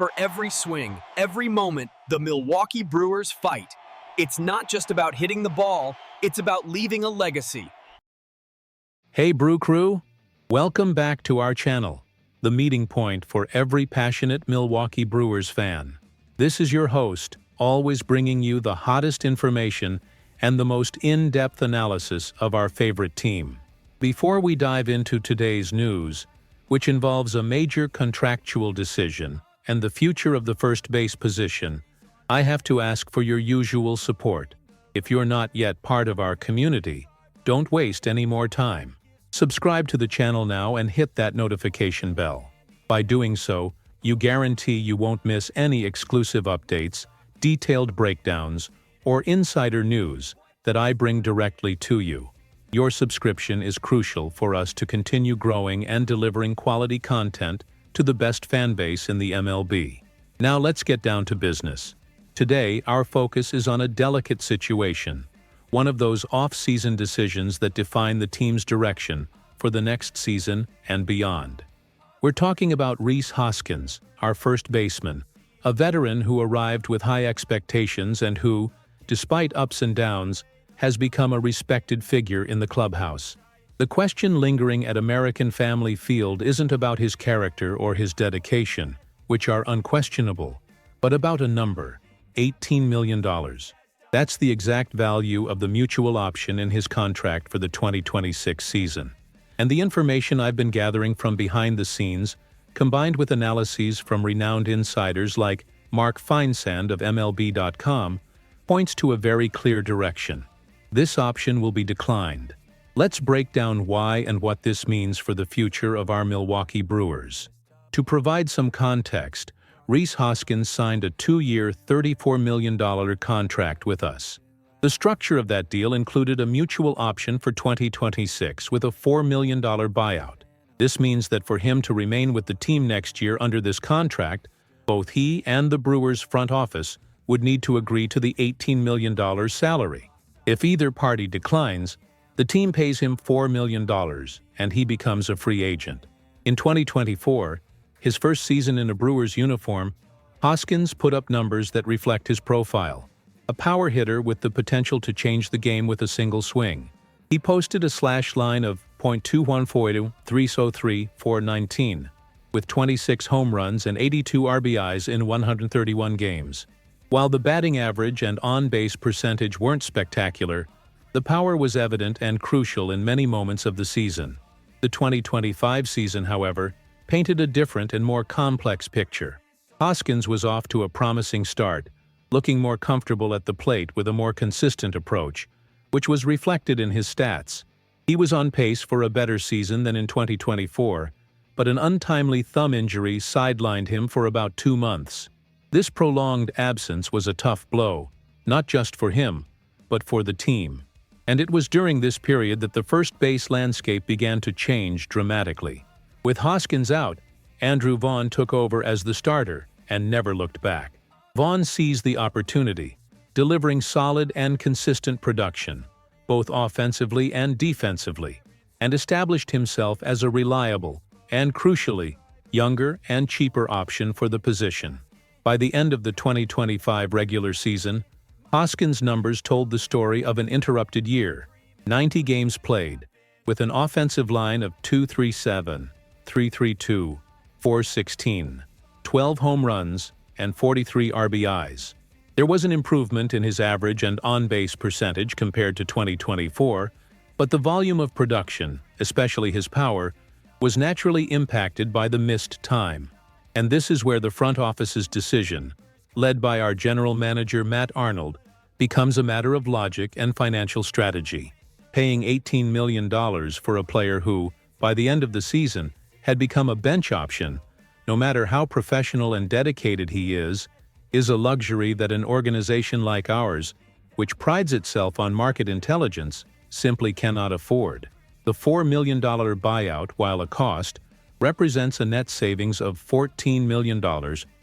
For every swing, every moment, the Milwaukee Brewers fight. It's not just about hitting the ball, it's about leaving a legacy. Hey Brew Crew! Welcome back to our channel, the meeting point for every passionate Milwaukee Brewers fan. This is your host, always bringing you the hottest information and the most in-depth analysis of our favorite team. Before we dive into today's news, which involves a major contractual decision and the future of the first base position, I have to ask for your usual support. If you're not yet part of our community, don't waste any more time. Subscribe to the channel now and hit that notification bell. By doing so, you guarantee you won't miss any exclusive updates, detailed breakdowns, or insider news that I bring directly to you. Your subscription is crucial for us to continue growing and delivering quality content to the best fan base in the MLB. Now let's get down to business. Today, our focus is on a delicate situation, one of those off-season decisions that define the team's direction for the next season and beyond. We're talking about Rhys Hoskins, our first baseman, a veteran who arrived with high expectations and who, despite ups and downs, has become a respected figure in the clubhouse. The question lingering at American Family Field isn't about his character or his dedication, which are unquestionable, but about a number: $18 million. That's the exact value of the mutual option in his contract for the 2026 season. And the information I've been gathering from behind the scenes, combined with analyses from renowned insiders like Mark Feinsand of MLB.com, points to a very clear direction. This option will be declined. Let's break down why and what this means for the future of our Milwaukee Brewers. To provide some context, Rhys Hoskins signed a 2-year, $34 million contract with us. The structure of that deal included a mutual option for 2026 with a $4 million buyout. This means that for him to remain with the team next year under this contract, both he and the Brewers front office would need to agree to the $18 million salary. If either party declines, the team pays him $4 million and he becomes a free agent. In 2024, his first season in a Brewers uniform, Hoskins put up numbers that reflect his profile. A power hitter with the potential to change the game with a single swing. He posted a slash line of .214 303 419, with 26 home runs and 82 RBIs in 131 games. While the batting average and on-base percentage weren't spectacular, the power was evident and crucial in many moments of the season. The 2025 season, however, painted a different and more complex picture. Hoskins was off to a promising start, looking more comfortable at the plate with a more consistent approach, which was reflected in his stats. He was on pace for a better season than in 2024, but an untimely thumb injury sidelined him for about 2 months. This prolonged absence was a tough blow, not just for him, but for the team. And it was during this period that the first base landscape began to change dramatically. With Hoskins out, Andrew Vaughn took over as the starter and never looked back. Vaughn seized the opportunity, delivering solid and consistent production, both offensively and defensively, and established himself as a reliable and, crucially, younger and cheaper option for the position. By the end of the 2025 regular season, Hoskins' numbers told the story of an interrupted year: 90 games played, with an offensive line of .237, .332, .416, 12 home runs, and 43 RBIs. There was an improvement in his average and on-base percentage compared to 2024, but the volume of production, especially his power, was naturally impacted by the missed time. And this is where the front office's decision, led by our general manager Matt Arnold, becomes a matter of logic and financial strategy. Paying $18 million for a player who, by the end of the season, had become a bench option, no matter how professional and dedicated he is a luxury that an organization like ours, which prides itself on market intelligence, simply cannot afford. The $4 million buyout, while a cost, represents a net savings of $14 million,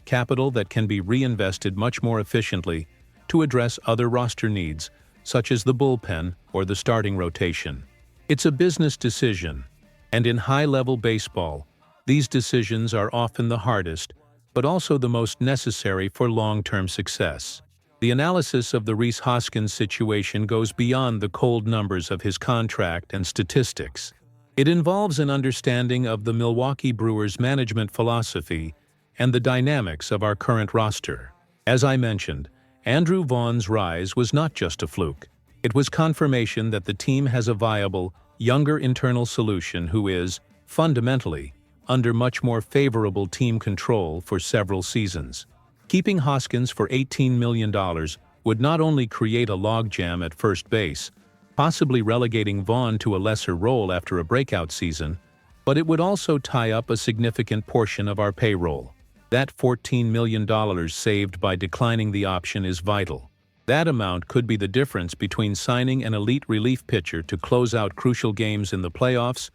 capital that can be reinvested much more efficiently to address other roster needs, such as the bullpen or the starting rotation. It's a business decision, and in high-level baseball, these decisions are often the hardest, but also the most necessary for long-term success. The analysis of the Rhys Hoskins situation goes beyond the cold numbers of his contract and statistics. It involves an understanding of the Milwaukee Brewers' management philosophy and the dynamics of our current roster. As I mentioned, Andrew Vaughn's rise was not just a fluke. It was confirmation that the team has a viable, younger internal solution who is, fundamentally, under much more favorable team control for several seasons. Keeping Hoskins for $18 million would not only create a logjam at first base, possibly relegating Vaughn to a lesser role after a breakout season, but it would also tie up a significant portion of our payroll. That $14 million saved by declining the option is vital. That amount could be the difference between signing an elite relief pitcher to close out crucial games in the playoffs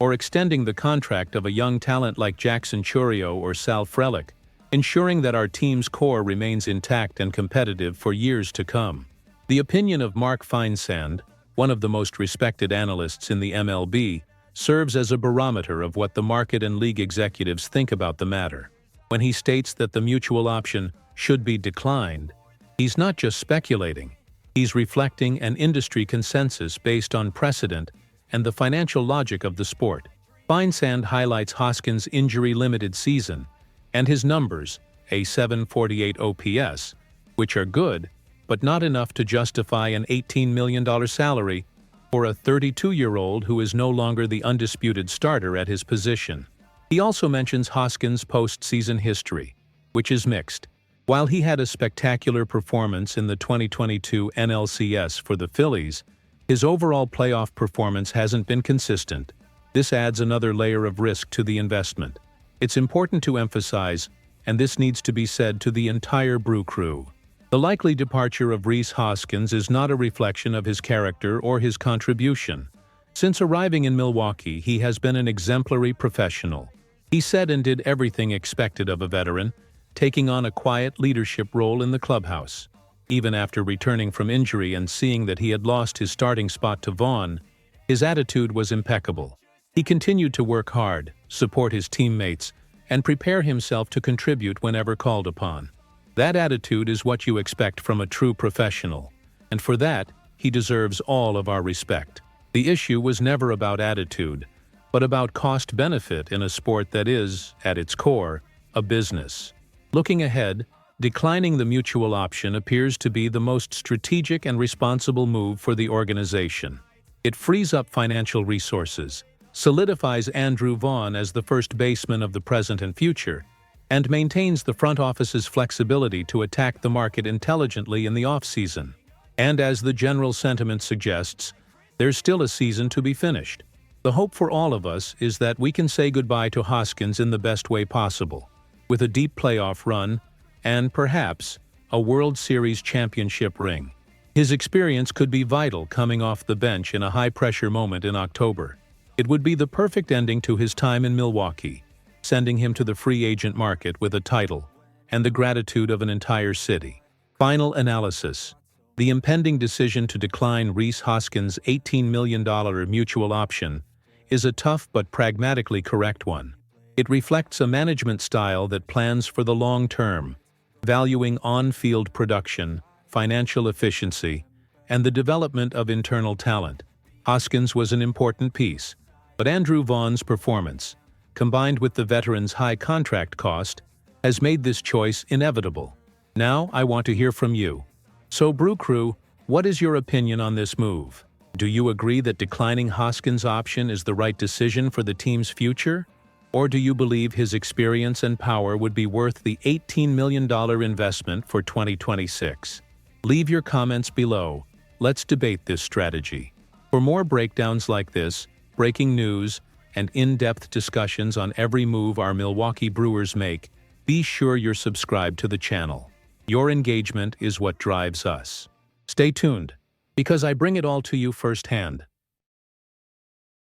or extending the contract of a young talent like Jackson Chourio or Sal Frelick, ensuring that our team's core remains intact and competitive for years to come. The opinion of Mark Feinsand, one of the most respected analysts in the MLB, serves as a barometer of what the market and league executives think about the matter. When he states that the mutual option should be declined, he's not just speculating. He's reflecting an industry consensus based on precedent and the financial logic of the sport. Feinsand highlights Hoskins' injury-limited season and his numbers, a .748 OPS, which are good, but not enough to justify an $18 million salary for a 32-year-old who is no longer the undisputed starter at his position. He also mentions Hoskins' postseason history, which is mixed. While he had a spectacular performance in the 2022 NLCS for the Phillies, his overall playoff performance hasn't been consistent. This adds another layer of risk to the investment. It's important to emphasize, and this needs to be said to the entire Brew crew, the likely departure of Rhys Hoskins is not a reflection of his character or his contribution. Since arriving in Milwaukee, he has been an exemplary professional. He said and did everything expected of a veteran, taking on a quiet leadership role in the clubhouse. Even after returning from injury and seeing that he had lost his starting spot to Vaughn, his attitude was impeccable. He continued to work hard, support his teammates, and prepare himself to contribute whenever called upon. That attitude is what you expect from a true professional, and for that, he deserves all of our respect. The issue was never about attitude, but about cost-benefit in a sport that is, at its core, a business. Looking ahead, declining the mutual option appears to be the most strategic and responsible move for the organization. It frees up financial resources, solidifies Andrew Vaughn as the first baseman of the present and future, and maintains the front office's flexibility to attack the market intelligently in the off-season. And as the general sentiment suggests, there's still a season to be finished. The hope for all of us is that we can say goodbye to Hoskins in the best way possible, with a deep playoff run and, perhaps, a World Series championship ring. His experience could be vital coming off the bench in a high-pressure moment in October. It would be the perfect ending to his time in Milwaukee, sending him to the free agent market with a title and the gratitude of an entire city. Final analysis. The impending decision to decline Rhys Hoskins' $18 million mutual option is a tough but pragmatically correct one. It reflects a management style that plans for the long term, valuing on-field production, financial efficiency, and the development of internal talent. Hoskins was an important piece, but Andrew Vaughn's performance, combined with the veteran's high contract cost, has made this choice inevitable. Now I want to hear from you. So Brew Crew, what is your opinion on this move? Do you agree that declining Hoskins' option is the right decision for the team's future? Or do you believe his experience and power would be worth the $18 million investment for 2026? Leave your comments below. Let's debate this strategy. For more breakdowns like this, breaking news, and in-depth discussions on every move our Milwaukee Brewers make, be sure you're subscribed to the channel. Your engagement is what drives us. Stay tuned, because I bring it all to you firsthand.